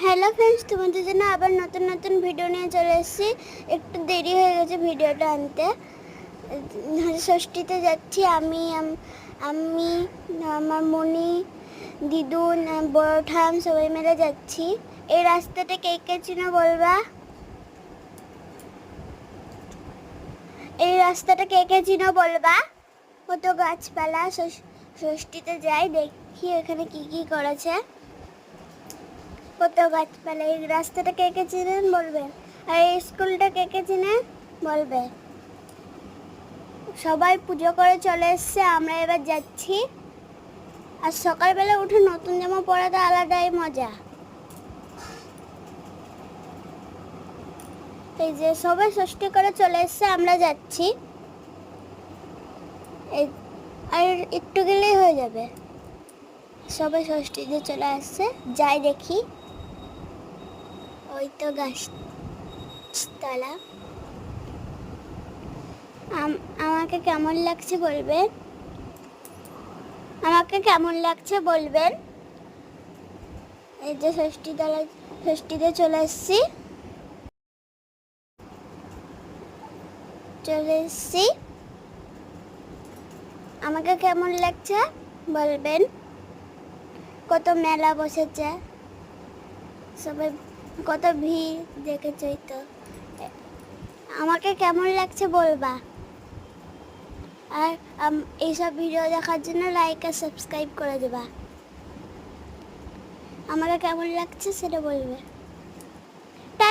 Hello friends, তোমাদের জন্য আবার নতুন নতুন ভিডিও নিয়ে চলে এসেছি। একটু দেরি হয়ে গেছে ভিডিওটা আনতে। ষষ্ঠীতে যাচ্ছি আমি আমার মনি, দিদুন, বড় ঠাম সবাই মিলে যাচ্ছি। এই রাস্তাটা কে কে চিনো বলবা? এই রাস্তাটা কে কে চিনো বলবা? কত গাছপালা। ষষ্ঠীতে যাই, দেখি এখানে কি কি করেছে। কত গাছপালা। এই রাস্তাটা কে কে চিনেন বলবেন, আর এই স্কুলটা কে কে চিনেন বলবে। সবাই পুজো করে চলে এসছে, আমরা এবার যাচ্ছি। আর সকালবেলা উঠে নতুন জামা পরাটা আলাদাই মজা। এই যে সবাই ষষ্ঠী করে চলে এসছে, আমরা যাচ্ছি। আর একটু গেলেই হয়ে যাবে। সবাই ষষ্ঠীতে চলে আসছে, যাই দেখি। ওই তো গাছতলা। আমাকে কেমন লাগছে বলবেন, আমাকে কেমন লাগছে বলবেন। এই যে ষষ্ঠীতে চলে এসছি, আমাকে কেমন লাগছে বলবেন। কত মেলা বসেছে, সবাই কত ভিড় দেখেছই তো। আমাকে কেমন লাগছে বলবা। আর এইসব ভিডিও দেখার জন্য লাইক আর সাবস্ক্রাইব করে দেবা। আমাকে কেমন লাগছে সেটা বলবে।